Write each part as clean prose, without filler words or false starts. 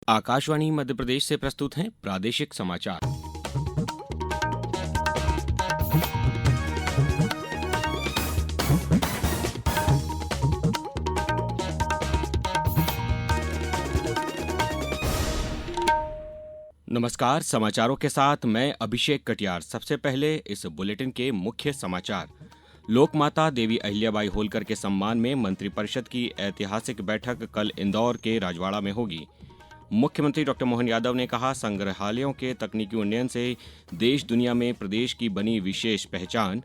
आकाशवाणी मध्य प्रदेश से प्रस्तुत हैं प्रादेशिक समाचार। नमस्कार, समाचारों के साथ मैं अभिषेक कटियार। सबसे पहले इस बुलेटिन के मुख्य समाचार। लोकमाता देवी अहिल्याबाई होलकर के सम्मान में मंत्रिपरिषद की ऐतिहासिक बैठक कल इंदौर के राजवाड़ा में होगी। मुख्यमंत्री डॉक्टर मोहन यादव ने कहा, संग्रहालयों के तकनीकी उन्नयन से देश दुनिया में प्रदेश की बनी विशेष पहचान।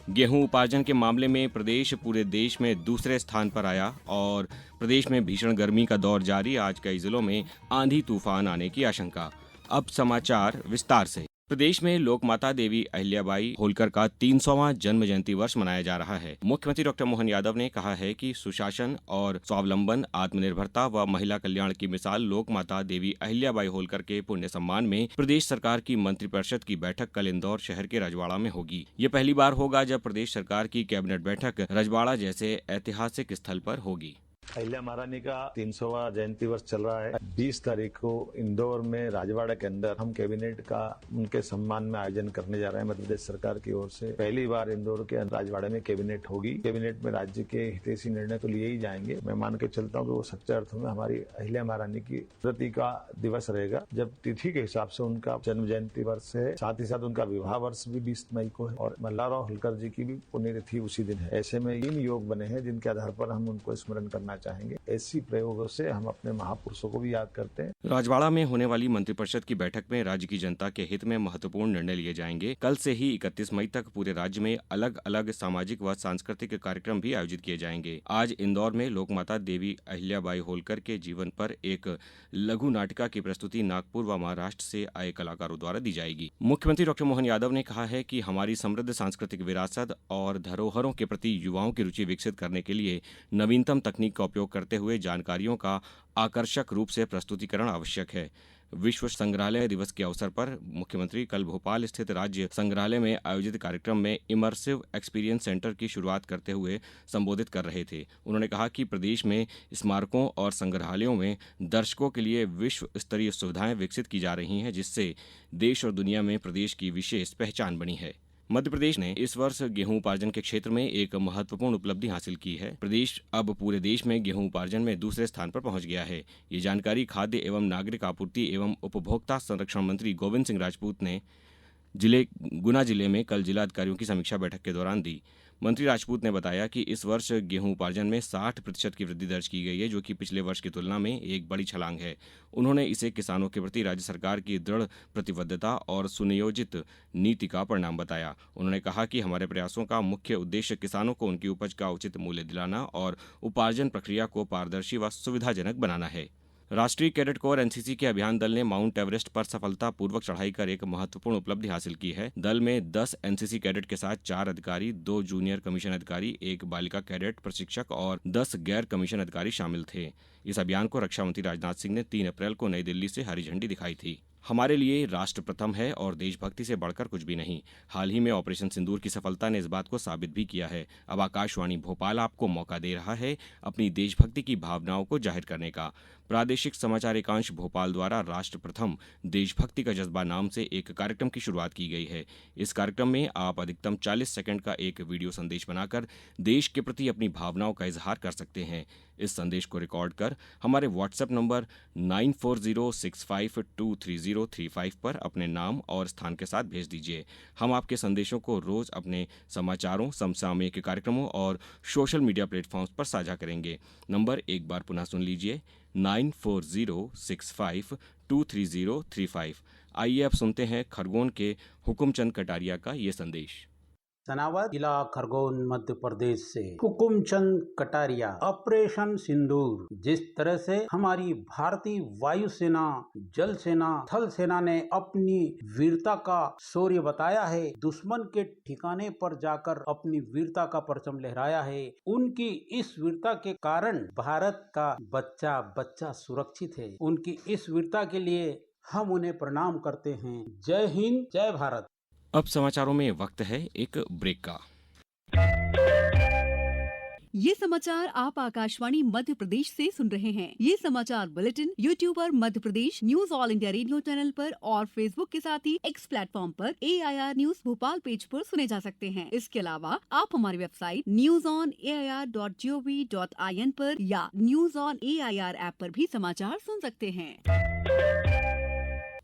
गेहूं उपार्जन के मामले में प्रदेश पूरे देश में दूसरे स्थान पर आया और प्रदेश में भीषण गर्मी का दौर जारी। आज कई जिलों में आंधी तूफान आने की आशंका। अब समाचार विस्तार से। प्रदेश में लोकमाता देवी अहिल्याबाई होलकर का 300वां जन्म जयंती वर्ष मनाया जा रहा है। मुख्यमंत्री डॉक्टर मोहन यादव ने कहा है कि सुशासन और स्वावलंबन, आत्मनिर्भरता व महिला कल्याण की मिसाल लोकमाता देवी अहिल्याबाई होलकर के पुण्य सम्मान में प्रदेश सरकार की मंत्रिपरिषद की बैठक कल इंदौर शहर के रजवाड़ा में होगी। ये पहली बार होगा जब प्रदेश सरकार की कैबिनेट बैठक रजवाड़ा जैसे ऐतिहासिक स्थल पर होगी। अहिल्या महारानी का 300वां जयंती वर्ष चल रहा है। 20 तारीख को इंदौर में राजवाड़ा के अंदर हम कैबिनेट का उनके सम्मान में आयोजन करने जा रहे हैं। मध्य प्रदेश सरकार की ओर से पहली बार इंदौर के राजवाड़ा में कैबिनेट होगी। कैबिनेट में राज्य के हितैषी निर्णय तो लिए ही जाएंगे। मैं मान के चलता हूँ कि वो सच्चे अर्थों में हमारी अहिल्या महारानी की स्मृति का दिवस रहेगा, जब तिथि के हिसाब से उनका जन्म जयंती वर्ष है। साथ ही साथ उनका विवाह वर्ष भी 20 मई को है और मल्हारराव होलकर जी की भी पुण्यतिथि उसी दिन है। ऐसे में 3 योग बने हैं जिनके आधार पर हम उनको स्मरण करना चाहेंगे। ऐसी प्रयोगों से हम अपने महापुरुषों को भी याद करते हैं। राजवाड़ा में होने वाली मंत्रिपरिषद की बैठक में राज्य की जनता के हित में महत्वपूर्ण निर्णय लिए जाएंगे। कल से ही 31 मई तक पूरे राज्य में अलग अलग सामाजिक व सांस्कृतिक कार्यक्रम भी आयोजित किए जाएंगे। आज इंदौर में लोकमाता देवी अहिल्याबाई होलकर के जीवन पर एक लघु नाटिका की प्रस्तुति नागपुर व महाराष्ट्र से आए कलाकारों द्वारा दी जाएगी। मुख्यमंत्री डॉक्टर मोहन यादव ने कहा है कि हमारी समृद्ध सांस्कृतिक विरासत और धरोहरों के प्रति युवाओं की रुचि विकसित करने के लिए नवीनतम तकनीक का उपयोग करते हुए जानकारियों का आकर्षक रूप से प्रस्तुतिकरण आवश्यक है। विश्व संग्रहालय दिवस के अवसर पर मुख्यमंत्री कल भोपाल स्थित राज्य संग्रहालय में आयोजित कार्यक्रम में इमर्सिव एक्सपीरियंस सेंटर की शुरुआत करते हुए संबोधित कर रहे थे। उन्होंने कहा कि प्रदेश में स्मारकों और संग्रहालयों में दर्शकों के लिए विश्व स्तरीय सुविधाएं विकसित की जा रही हैं, जिससे देश और दुनिया में प्रदेश की विशेष पहचान बनी है। मध्य प्रदेश ने इस वर्ष गेहूं उपार्जन के क्षेत्र में एक महत्वपूर्ण उपलब्धि हासिल की है। प्रदेश अब पूरे देश में गेहूं उपार्जन में दूसरे स्थान पर पहुंच गया है। ये जानकारी खाद्य एवं नागरिक आपूर्ति एवं उपभोक्ता संरक्षण मंत्री गोविंद सिंह राजपूत ने गुना जिले में कल जिला अधिकारियों की समीक्षा बैठक के दौरान दी। मंत्री राजपूत ने बताया कि इस वर्ष गेहूं उपार्जन में 60% की वृद्धि दर्ज की गई है, जो कि पिछले वर्ष की तुलना में एक बड़ी छलांग है। उन्होंने इसे किसानों के प्रति राज्य सरकार की दृढ़ प्रतिबद्धता और सुनियोजित नीति का परिणाम बताया। उन्होंने कहा कि हमारे प्रयासों का मुख्य उद्देश्य किसानों को उनकी उपज का उचित मूल्य दिलाना और उपार्जन प्रक्रिया को पारदर्शी व सुविधाजनक बनाना है। राष्ट्रीय कैडेट कोर एनसीसी के अभियान दल ने माउंट एवरेस्ट पर सफलतापूर्वक चढ़ाई कर एक महत्वपूर्ण उपलब्धि हासिल की है। दल में 10 एनसीसी कैडेट के साथ 4 अधिकारी, 2 जूनियर कमीशन अधिकारी, 1 बालिका कैडेट प्रशिक्षक और 10 गैर कमीशन अधिकारी शामिल थे। इस अभियान को रक्षा मंत्री राजनाथ सिंह ने 3 अप्रैल को नई दिल्ली से हरी झंडी दिखाई थी। हमारे लिए राष्ट्र प्रथम है और देशभक्ति से बढ़कर कुछ भी नहीं। हाल ही में ऑपरेशन सिंदूर की सफलता ने इस बात को साबित भी किया है। अब आकाशवाणी भोपाल आपको मौका दे रहा है अपनी देशभक्ति की भावनाओं को जाहिर करने का। प्रादेशिक समाचार एकांश भोपाल द्वारा राष्ट्र प्रथम देशभक्ति का जज्बा नाम से एक कार्यक्रम की शुरुआत की गई है। इस कार्यक्रम में आप अधिकतम 40 सेकंड का एक वीडियो संदेश बनाकर देश के प्रति अपनी भावनाओं का इजहार कर सकते हैं। इस संदेश को रिकॉर्ड कर हमारे व्हाट्सएप नंबर 9406523035 पर अपने नाम और स्थान के साथ भेज दीजिए। हम आपके संदेशों को रोज अपने समाचारों, समसामयिक कार्यक्रमों और सोशल मीडिया प्लेटफॉर्म्स पर साझा करेंगे। नंबर एक बार पुनः सुन लीजिए, 9406523035। आइए अब सुनते हैं खरगोन के हुकुमचंद कटारिया का ये संदेश। सनावद जिला खरगोन मध्य प्रदेश से हुकुमचंद कटारिया। ऑपरेशन सिंदूर जिस तरह से हमारी भारतीय वायुसेना, जल सेना, थल सेना ने अपनी वीरता का शौर्य बताया है, दुश्मन के ठिकाने पर जाकर अपनी वीरता का परचम लहराया है, उनकी इस वीरता के कारण भारत का बच्चा बच्चा सुरक्षित है। उनकी इस वीरता के लिए हम उन्हें प्रणाम करते हैं। जय हिंद, जय भारत। अब समाचारों में वक्त है एक ब्रेक का। ये समाचार आप आकाशवाणी मध्य प्रदेश से सुन रहे हैं। ये समाचार बुलेटिन यूट्यूब पर Madhya Pradesh news all India radio channel पर और फेसबुक के साथ ही एक्स प्लेटफॉर्म पर AIR न्यूज भोपाल पेज पर सुने जा सकते हैं। इसके अलावा आप हमारी वेबसाइट newsonair.gov.in पर या न्यूज ऑन AIR ऐप पर भी समाचार सुन सकते हैं।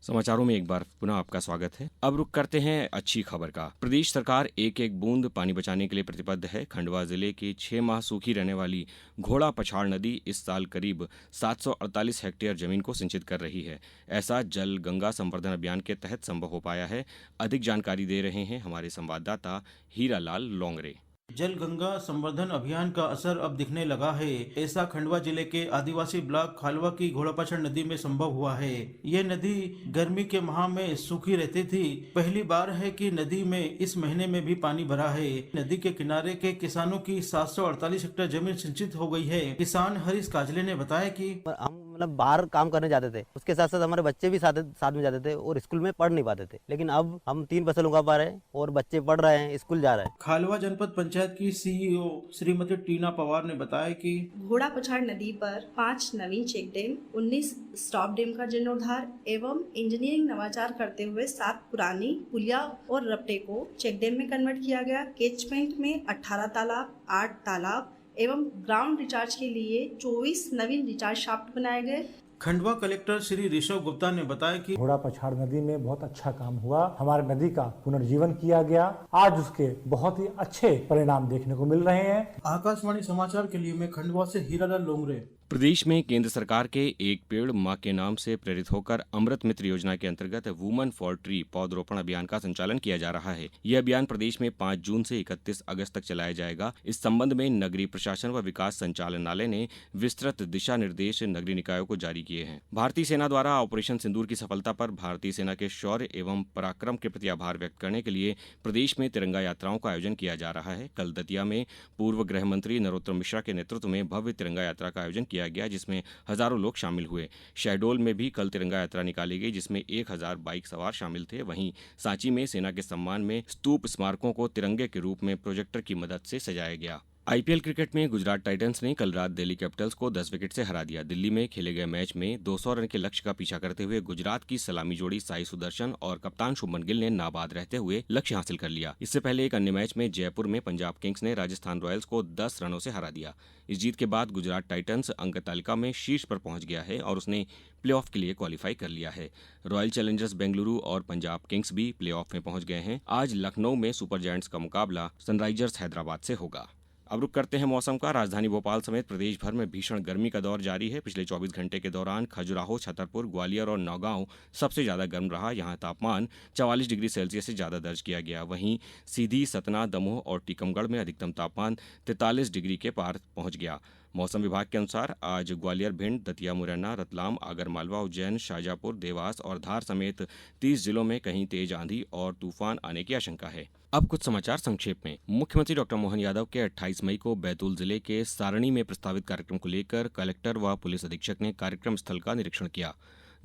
समाचारों में एक बार पुनः आपका स्वागत है। अब रुक करते हैं अच्छी खबर का। प्रदेश सरकार एक एक बूंद पानी बचाने के लिए प्रतिबद्ध है। खंडवा जिले की 6 माह सूखी रहने वाली घोड़ा पछाड़ नदी इस साल करीब 748 हेक्टेयर जमीन को सिंचित कर रही है। ऐसा जल गंगा संवर्धन अभियान के तहत संभव हो पाया है। अधिक जानकारी दे रहे हैं हमारे संवाददाता हीरालाल लोंगरे। जल गंगा संवर्धन अभियान का असर अब दिखने लगा है। ऐसा खंडवा जिले के आदिवासी ब्लॉक खालवा की घोड़ापछड़ नदी में संभव हुआ है। ये नदी गर्मी के माह में सूखी रहती थी। पहली बार है कि नदी में इस महीने में भी पानी भरा है। नदी के किनारे के किसानों की 748 हेक्टेयर जमीन सिंचित हो गई है। किसान हरीश काजले ने बताया कि हम बाहर काम करने जाते थे, उसके साथ साथ हमारे बच्चे भी साथ में जाते थे और स्कूल में पढ़ नहीं पाते थे। लेकिन अब हम 3 फसल उगा पा रहे हैं और बच्चे पढ़ रहे हैं, स्कूल जा रहे हैं। खालवा जनपद पंचायत की CEO श्रीमती टीना पवार ने बताया कि घोड़ा पछाड़ नदी पर 5 नवीन चेक डैम, 19 स्टॉप डैम का जीर्णोद्धार एवं इंजीनियरिंग नवाचार करते हुए 7 पुरानी पुलिया और रपटे को चेक डैम में कन्वर्ट किया गया। कैचमेंट में 18 तालाब, 8 तालाब एवं ग्राउंड रिचार्ज के लिए 24 नवीन रिचार्ज शाफ्ट बनाए गए। खंडवा कलेक्टर श्री ऋषभ गुप्ता ने बताया कि घोड़ा पछाड़ नदी में बहुत अच्छा काम हुआ। हमारे नदी का पुनर्जीवन किया गया। आज उसके बहुत ही अच्छे परिणाम देखने को मिल रहे हैं। आकाशवाणी समाचार के लिए मैं खंडवा से हीरालाल लोंगरे। प्रदेश में केंद्र सरकार के एक पेड़ मां के नाम से प्रेरित होकर अमृत मित्र योजना के अंतर्गत वुमन फॉर ट्री पौधरोपण अभियान का संचालन किया जा रहा है। यह अभियान प्रदेश में 5 जून से 31 अगस्त तक चलाया जाएगा। इस संबंध में नगरीय प्रशासन व विकास संचालनालय ने विस्तृत दिशा निर्देश नगरीय निकायों को जारी किए हैं। भारतीय सेना द्वारा ऑपरेशन सिंदूर की सफलता पर भारतीय सेना के शौर्य एवं पराक्रम के प्रति आभार व्यक्त करने के लिए प्रदेश में तिरंगा यात्राओं का आयोजन किया जा रहा है। कल दतिया में पूर्व गृह मंत्री नरोत्तम मिश्रा के नेतृत्व में भव्य तिरंगा यात्रा का आयोजन किया गया, जिसमें हजारों लोग शामिल हुए। शहडोल में भी कल तिरंगा यात्रा निकाली गई, जिसमें 1000 बाइक सवार शामिल थे। वहीं सांची में सेना के सम्मान में स्तूप स्मारकों को तिरंगे के रूप में प्रोजेक्टर की मदद से सजाया गया। IPL क्रिकेट में गुजरात टाइटंस ने कल रात दिल्ली कैपिटल्स को 10 विकेट से हरा दिया। दिल्ली में खेले गए मैच में 200 रन के लक्ष्य का पीछा करते हुए गुजरात की सलामी जोड़ी साई सुदर्शन और कप्तान शुभमन गिल ने नाबाद रहते हुए लक्ष्य हासिल कर लिया। इससे पहले एक अन्य मैच में जयपुर में पंजाब किंग्स ने राजस्थान रॉयल्स को 10 रनों से हरा दिया। इस जीत के बाद गुजरात टाइटंस अंक तालिका में शीर्ष पर पहुंच गया है और उसने प्लेऑफ के लिए क्वालिफाई कर लिया है। रॉयल चैलेंजर्स बेंगलुरु और पंजाब किंग्स भी प्लेऑफ में पहुंच गए हैं। आज लखनऊ में सुपर जायंट्स का मुकाबला सनराइजर्स हैदराबाद से होगा। अब रुक करते हैं मौसम का। राजधानी भोपाल समेत प्रदेश भर में भीषण गर्मी का दौर जारी है। पिछले 24 घंटे के दौरान खजुराहो, छतरपुर, ग्वालियर और नौगांव सबसे ज्यादा गर्म रहा। यहां तापमान 44 डिग्री सेल्सियस से ज्यादा दर्ज किया गया। वहीं सीधी, सतना, दमोह और टीकमगढ़ में अधिकतम तापमान 43 डिग्री के पार पहुंच गया। मौसम विभाग के अनुसार आज ग्वालियर, भिंड, दतिया, मुरैना, रतलाम, आगरमालवा, उज्जैन, शाजापुर, देवास और धार समेत 30 जिलों में कहीं तेज आंधी और तूफान आने की आशंका है। अब कुछ समाचार संक्षेप में। मुख्यमंत्री डॉक्टर मोहन यादव के 28 मई को बैतूल जिले के सारणी में प्रस्तावित कार्यक्रम को लेकर कलेक्टर व पुलिस अधीक्षक ने कार्यक्रम स्थल का निरीक्षण किया।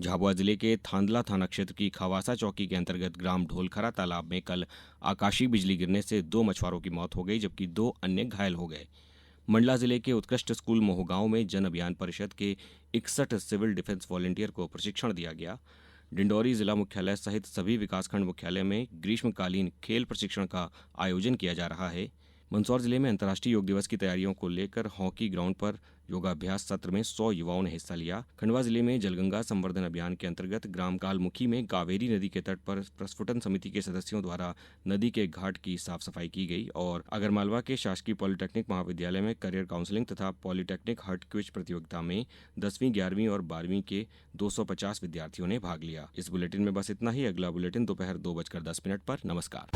झाबुआ जिले के थांदला थाना क्षेत्र की खवासा चौकी के अंतर्गत ग्राम ढोलखरा तालाब में कल आकाशीय बिजली गिरने से 2 मछुआरों की मौत हो गई, जबकि 2 अन्य घायल हो गए। मंडला जिले के उत्कृष्ट स्कूल मोहगांव में जन अभियान परिषद के 61 सिविल डिफेंस वॉलंटियर को प्रशिक्षण दिया गया। डिंडौरी जिला मुख्यालय सहित सभी विकासखंड मुख्यालय में ग्रीष्मकालीन खेल प्रशिक्षण का आयोजन किया जा रहा है। मंदसौर जिले में अंतर्राष्ट्रीय योग दिवस की तैयारियों को लेकर हॉकी ग्राउंड पर योगाभ्यास सत्र में 100 युवाओं ने हिस्सा लिया। खंडवा जिले में जलगंगा संवर्धन अभियान के अंतर्गत ग्राम कालमुखी में कावेरी नदी के तट पर प्रस्फुटन समिति के सदस्यों द्वारा नदी के घाट की साफ सफाई की गई। और आगरमालवा के शासकीय पॉलिटेक्निक महाविद्यालय में करियर काउंसलिंग तथा पॉलिटेक्निक हर्ट क्विज प्रतियोगिता में 10वीं, 11वीं और 12वीं के 250 विद्यार्थियों ने भाग लिया। इस बुलेटिन में बस इतना ही। अगला बुलेटिन दोपहर 2:10 पर। नमस्कार।